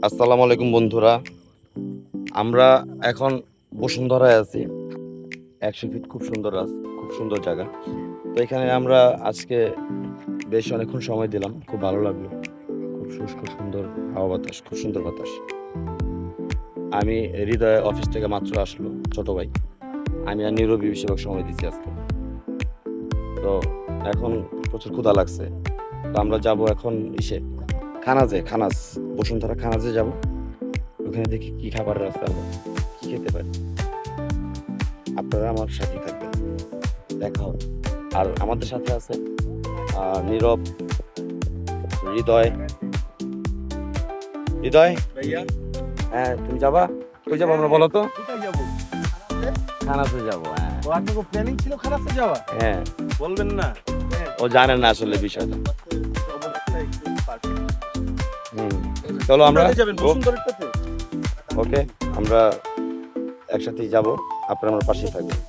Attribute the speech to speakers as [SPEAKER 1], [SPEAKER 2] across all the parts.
[SPEAKER 1] আসসালামু আলাইকুম বন্ধুরা। আমরা এখন বসুন্ধরায় আছি। ১০০ ফিট খুব সুন্দর জায়গা। তো এখানে আমরা আজকে বেশ অনেকক্ষণ সময় দিলাম। খুব ভালো লাগলো। খুব শুষ্ক সুন্দর হাওয়া বাতাস, খুব সুন্দর বাতাস। আমি হৃদয় অফিস থেকে মাত্র আসলো, ছোট ভাই। আমি আর নীরবই বেশিরভাগ সময় দিচ্ছি আজকে। তো এখন প্রচুর ক্ষুধা লাগছে। তো আমরা যাবো এখন খানাজ, বসুন্ধরা খানাজে যাবো। ওখানে দেখি কি খাবার আছে, আমরা কি খেতে পারি। আপনারা আমার সাথেই থাকবেন, দেখা হবে। আর আমাদের সাথে আছে নীরব, হৃদয়। হৃদয়,
[SPEAKER 2] ভাইয়া
[SPEAKER 1] হ্যাঁ তুমি যাবা? কই যাবো আমরা বলো তো?
[SPEAKER 2] কোথায় যাবো?
[SPEAKER 1] খানাতে যাবো। হ্যাঁ
[SPEAKER 2] ও আপনার প্ল্যানিং ছিল খারাপে যাওয়া?
[SPEAKER 1] হ্যাঁ,
[SPEAKER 2] বলবেন না।
[SPEAKER 1] ও জানে না আসলে বিষয়টা। চলো আমরা
[SPEAKER 2] কোথায় যাবেন? বসুন্ধরাটাতে?
[SPEAKER 1] ওকে, আমরা একসাথেই যাব। আপনারা আমার পাশেই থাকবেন।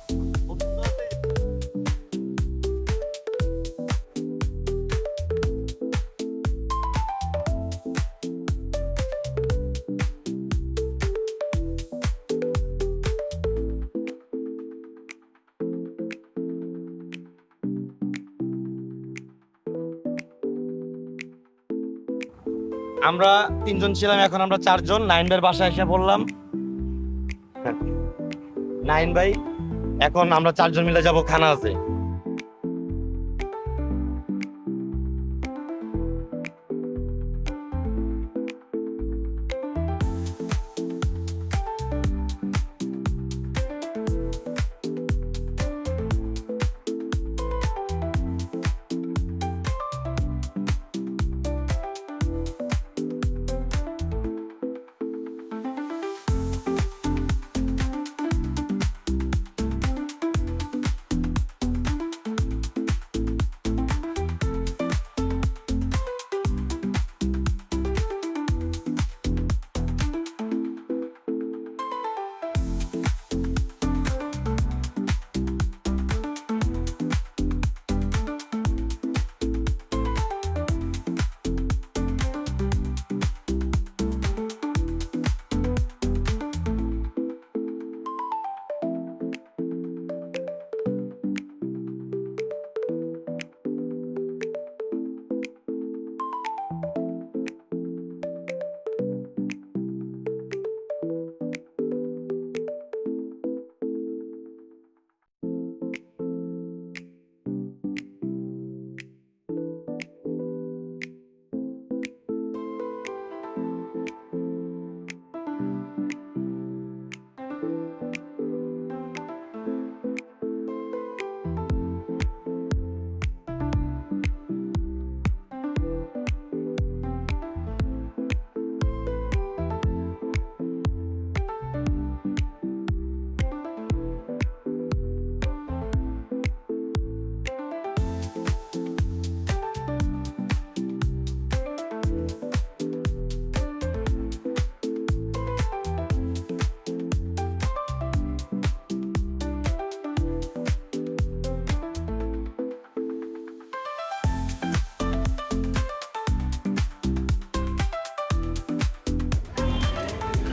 [SPEAKER 1] আমরা ৩ জন ছিলাম, এখন আমরা ৪ জন। নাইন ভাইয়ের বাসায় এসে বললাম। নাইন ভাই, এখন আমরা ৪ জন মিলে যাব খানাজে।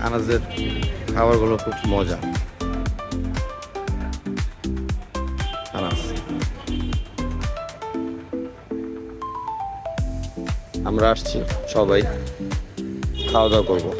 [SPEAKER 1] খানাজের খাবারগুলো খুব মজা। খানাজ আমরা আসছি, সবাই খাওয়া দাওয়া করবো।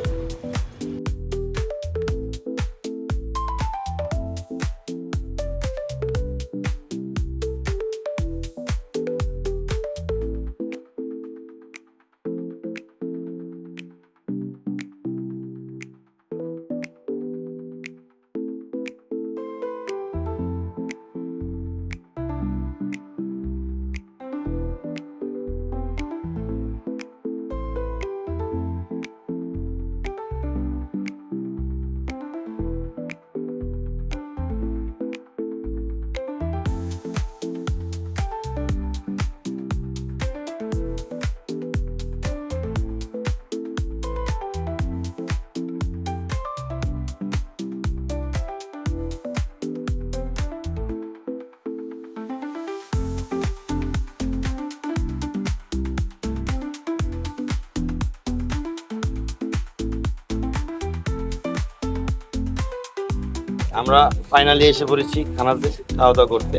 [SPEAKER 1] আমরা ফাইনালি এসে পড়েছি খানাতে খাওয়া দাওয়া করতে,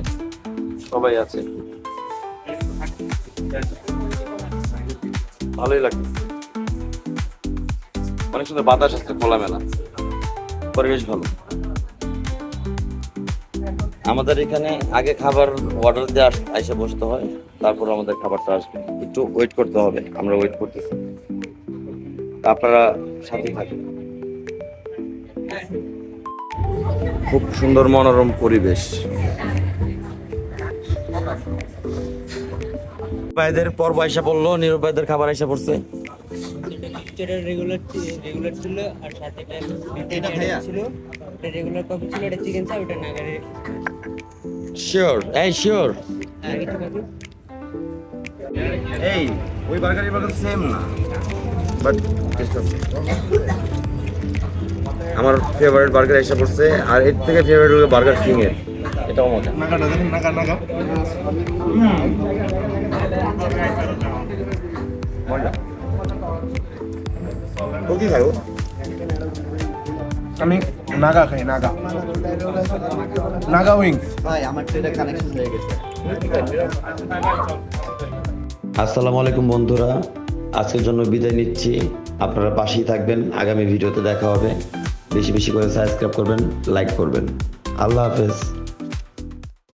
[SPEAKER 1] সবাই আছে, ভালোই লাগছে, অনেক সুন্দর বাতাস আছে, খোলামেলা পরিবেশ ভালো। আমাদের এখানে আগে খাবার অর্ডার দিয়ে এসে বসতে হয়, তারপর আমাদের খাবারটা আসবে, একটু ওয়েট করতে হবে, আমরা ওয়েট করতেছি, আপনারা সাথে থাকুন। খুব সুন্দর মনোরম পরিবেশ। ভাইদের পর্ব আইসা পড়লো, নীরব ভাইদের খাবার আইসা পড়ছে।
[SPEAKER 3] যেটা রেগুলার ছিল আর সাথে এটা ছিল, এটা রেগুলার কফি ছিল, এটা চিকেন চাপ, এটা নাগারে।
[SPEAKER 1] শিওর, এই শিওর,
[SPEAKER 3] আর কিছু বাকি?
[SPEAKER 1] এই ওই বার্গারই বার্গার সেম না, বাট টেস্ট আছে। আমার ফেভারিট বার্গার এসে পড়ছে, আর এর থেকে ফেভারিট হলো বার্গার কিং এর, এটাও মজা।
[SPEAKER 2] নাগাটা দেখুন, নাগা নাগা।
[SPEAKER 1] মজা। ও কি খাই ও?
[SPEAKER 2] আমি নাগা খাই, নাগা নাগা উইংস।
[SPEAKER 4] আসসালামু আলাইকুম বন্ধুরা, আজকের জন্য বিদায় নিচ্ছি। আপনারা পাশেই থাকবেন, আগামী ভিডিওতে দেখা হবে। বেশি বেশি করে সাবস্ক্রাইব করবেন, লাইক করবেন। আল্লাহ হাফেজ।